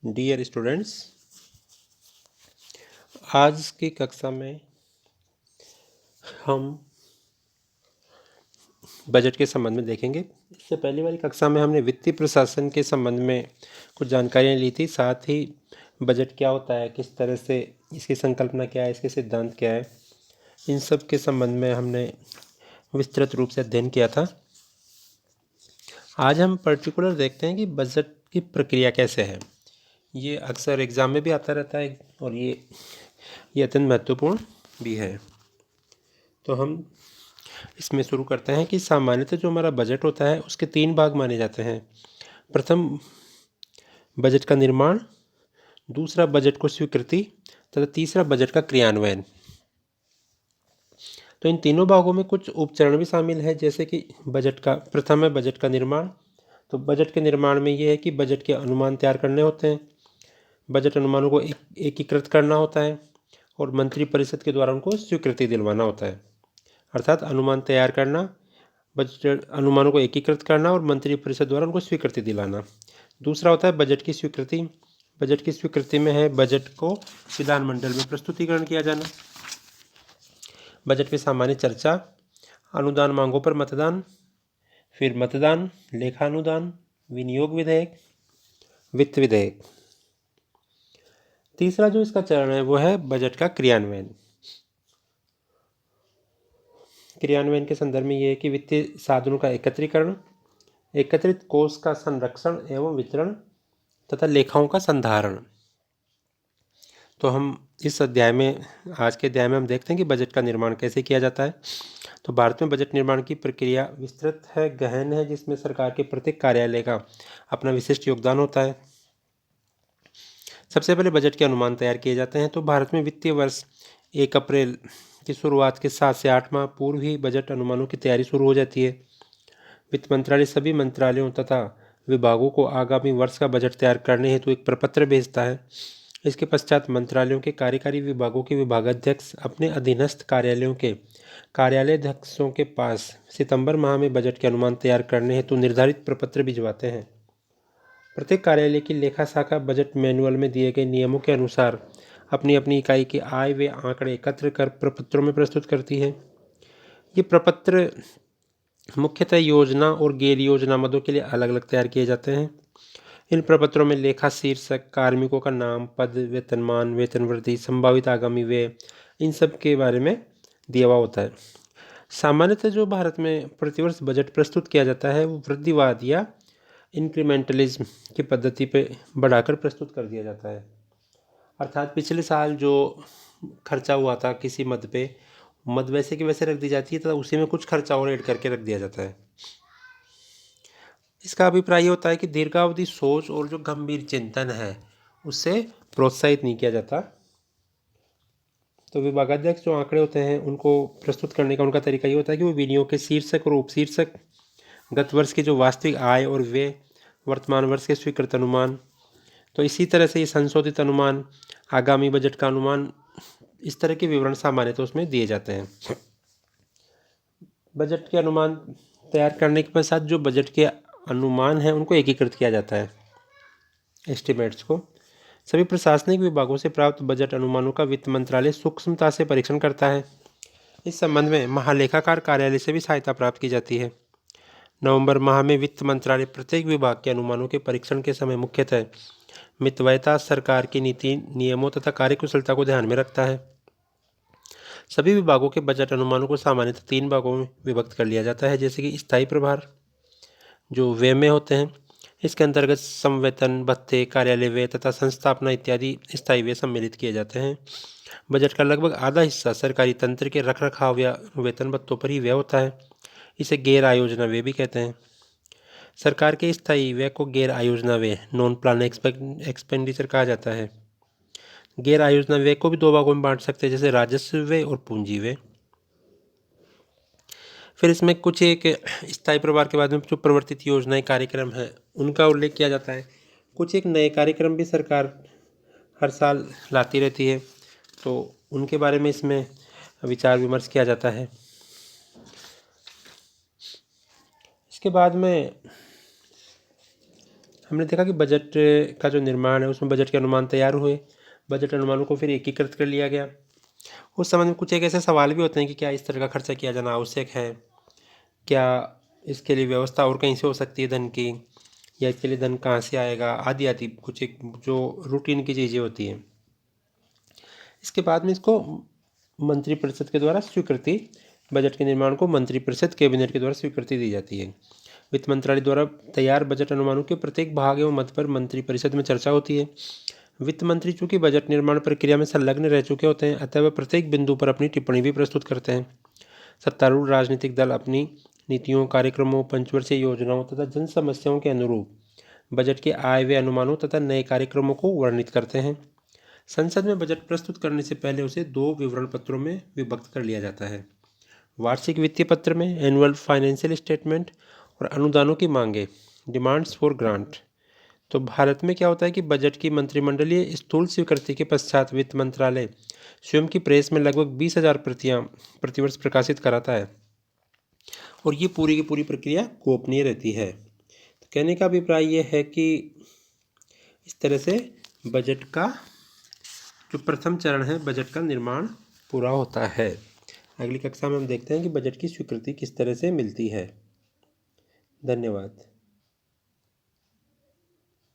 Dear students, आज की कक्षा में हम बजट के संबंध में देखेंगे। इससे पहले वाली कक्षा में हमने वित्तीय प्रशासन के संबंध में कुछ जानकारियाँ ली थी। साथ ही बजट क्या होता है, किस तरह से इसकी संकल्पना क्या है, इसके सिद्धांत क्या है, इन सब के संबंध में हमने विस्तृत रूप से अध्ययन किया था। आज हम पर्टिकुलर देखते हैं कि बजट की प्रक्रिया कैसे है। ये अक्सर एग्ज़ाम में भी आता रहता है और ये अत्यंत महत्वपूर्ण भी है। तो हम इसमें शुरू करते हैं कि सामान्यतः जो हमारा बजट होता है उसके 3 भाग माने जाते हैं। प्रथम बजट का निर्माण, दूसरा बजट को स्वीकृति तथा तीसरा बजट का क्रियान्वयन। तो इन तीनों भागों में कुछ उपचरण भी शामिल है, जैसे कि प्रथम है बजट का निर्माण। तो बजट के निर्माण में ये है कि बजट के अनुमान तैयार करने होते हैं, बजट अनुमानों को एकीकृत करना होता है और मंत्रिपरिषद के द्वारा उनको स्वीकृति दिलवाना होता है। अर्थात अनुमान तैयार करना, बजट अनुमानों को एकीकृत करना और मंत्रिपरिषद द्वारा उनको स्वीकृति दिलाना। दूसरा होता है बजट की स्वीकृति। बजट की स्वीकृति में है बजट को विधानमंडल में प्रस्तुतिकरण किया जाना, बजट में सामान्य चर्चा, अनुदान मांगों पर मतदान, फिर मतदान, लेखानुदान, विनियोग विधेयक, वित्त विधेयक। तीसरा जो इसका चरण है वो है बजट का क्रियान्वयन। क्रियान्वयन के संदर्भ में ये है कि वित्तीय साधनों का एकत्रीकरण, एकत्रित कोष का संरक्षण एवं वितरण तथा लेखाओं का संधारण। तो हम इस अध्याय में, आज के अध्याय में हम देखते हैं कि बजट का निर्माण कैसे किया जाता है। तो भारत में बजट निर्माण की प्रक्रिया विस्तृत है, गहन है, जिसमें सरकार के प्रत्येक कार्यालय का अपना विशिष्ट योगदान होता है। सबसे पहले बजट के अनुमान तैयार किए जाते हैं। तो भारत में वित्तीय वर्ष 1 अप्रैल की शुरुआत के 7 से 8 माह पूर्व ही बजट अनुमानों की तैयारी शुरू हो जाती है। वित्त मंत्रालय सभी मंत्रालयों तथा विभागों को आगामी वर्ष का बजट तैयार करने हेतु एक प्रपत्र भेजता है। इसके पश्चात मंत्रालयों के कार्यकारी विभागों के विभागाध्यक्ष अपने अधीनस्थ कार्यालयों के कार्यालयाध्यक्षों के पास सितंबर माह में बजट के अनुमान तैयार करने हेतु निर्धारित प्रपत्र भिजवाते हैं। प्रत्येक कार्यालय की लेखा शाखा बजट मैनुअल में दिए गए नियमों के अनुसार अपनी अपनी इकाई के आय व आंकड़े एकत्र कर प्रपत्रों में प्रस्तुत करती है। ये प्रपत्र मुख्यतः योजना और गैर योजना मदों के लिए अलग अलग तैयार किए जाते हैं। इन प्रपत्रों में लेखा शीर्षक, कार्मिकों का नाम, पद, वेतनमान, वेतन वृद्धि, संभावित आगामी व्यय, इन सब के बारे में दिया हुआ होता है। सामान्यतः जो भारत में प्रतिवर्ष बजट प्रस्तुत किया जाता है वो वृद्धिवाद या इंक्रीमेंटलिज्म की पद्धति पे बढ़ाकर प्रस्तुत कर दिया जाता है। अर्थात पिछले साल जो खर्चा हुआ था किसी मद पे, मद वैसे की वैसे रख दी जाती है तथा उसी में कुछ खर्चा और ऐड करके रख दिया जाता है। इसका अभिप्राय ये होता है कि दीर्घावधि सोच और जो गंभीर चिंतन है उससे प्रोत्साहित नहीं किया जाता। तो विभागाध्यक्ष जो आंकड़े होते हैं उनको प्रस्तुत करने का उनका तरीका ये होता है कि वो विनियोग के शीर्षक और उपशीर्षक, गत वर्ष की जो वास्तविक आय और व्यय, वर्तमान वर्ष के स्वीकृत अनुमान, तो इसी तरह से ये संशोधित अनुमान, आगामी बजट का अनुमान, इस तरह के विवरण सामान्यतः उसमें दिए जाते हैं। बजट के अनुमान तैयार करने के पश्चात जो बजट के अनुमान हैं उनको एकीकृत किया जाता है, एस्टिमेट्स को। सभी प्रशासनिक विभागों से प्राप्त बजट अनुमानों का वित्त मंत्रालय सूक्ष्मता से परीक्षण करता है। इस संबंध में महालेखाकार कार्यालय से भी सहायता प्राप्त की जाती है। नवंबर माह में वित्त मंत्रालय प्रत्येक विभाग के अनुमानों के परीक्षण के समय मुख्यतः मितव्ययता, सरकार की नीति, नियमों तथा कार्यकुशलता को ध्यान में रखता है। सभी विभागों के बजट अनुमानों को सामान्यतः 3 भागों में विभक्त कर लिया जाता है, जैसे कि स्थायी प्रभार जो व्यय में होते हैं। इसके अंतर्गत संवेतन, भत्ते, कार्यालय व्यय तथा संस्थापना इत्यादि स्थायी व्यय सम्मिलित किए जाते हैं। बजट का लगभग आधा हिस्सा सरकारी तंत्र के रखरखाव या वेतन भत्तों पर ही व्यय होता है। इसे गैर आयोजना व्यय भी कहते हैं। सरकार के स्थायी व्यय को गैर आयोजना व्यय, नॉन प्लान एक्सपेंडिचर कहा जाता है। गैर आयोजना व्यय को भी 2 भागों में बांट सकते हैं, जैसे राजस्व व्यय और पूंजी व्यय। फिर इसमें कुछ एक स्थायी प्रभार के बाद में जो प्रवर्तित योजनाएं, कार्यक्रम हैं उनका उल्लेख किया जाता है। कुछ एक नए कार्यक्रम भी सरकार हर साल लाती रहती है, तो उनके बारे में इसमें विचार विमर्श किया जाता है। इसके बाद में हमने देखा कि बजट का जो निर्माण है उसमें बजट के अनुमान तैयार हुए, बजट अनुमानों को फिर एकीकृत कर लिया गया। उस संबंध में कुछ एक ऐसे सवाल भी होते हैं कि क्या इस तरह का खर्चा किया जाना आवश्यक है, क्या इसके लिए व्यवस्था और कहीं से हो सकती है धन की, या इसके लिए धन कहाँ से आएगा, आदि आदि कुछ एक जो रूटीन की चीज़ें होती हैं। इसके बाद में इसको मंत्रिपरिषद के द्वारा स्वीकृति, बजट के निर्माण को मंत्रिपरिषद कैबिनेट के द्वारा स्वीकृति दी जाती है। वित्त मंत्रालय द्वारा तैयार बजट अनुमानों के प्रत्येक भाग एवं मद पर मंत्रिपरिषद में चर्चा होती है। वित्त मंत्री चूंकि बजट निर्माण प्रक्रिया में संलग्न रह चुके होते हैं, अतः वह प्रत्येक बिंदु पर अपनी टिप्पणी भी प्रस्तुत करते हैं। सत्तारूढ़ राजनीतिक दल अपनी नीतियों, कार्यक्रमों, पंचवर्षीय योजनाओं तथा जन समस्याओं के अनुरूप बजट के आय व्यय अनुमानों तथा नए कार्यक्रमों को वर्णित करते हैं। संसद में बजट प्रस्तुत करने से पहले उसे 2 विवरण पत्रों में विभक्त कर लिया जाता है। वार्षिक वित्तीय पत्र में एनुअल फाइनेंशियल स्टेटमेंट और अनुदानों की मांगे, डिमांड्स फॉर ग्रांट। तो भारत में क्या होता है कि बजट की मंत्रिमंडलीय स्थूल स्वीकृति के पश्चात वित्त मंत्रालय स्वयं की प्रेस में लगभग 20,000 प्रतियां प्रतिवर्ष प्रकाशित कराता है और ये पूरी की पूरी प्रक्रिया गोपनीय रहती है। तो कहने का अभिप्राय ये है कि इस तरह से बजट का जो प्रथम चरण है, बजट का निर्माण पूरा होता है। अगली कक्षा में हम देखते हैं कि बजट की स्वीकृति किस तरह से मिलती है। धन्यवाद।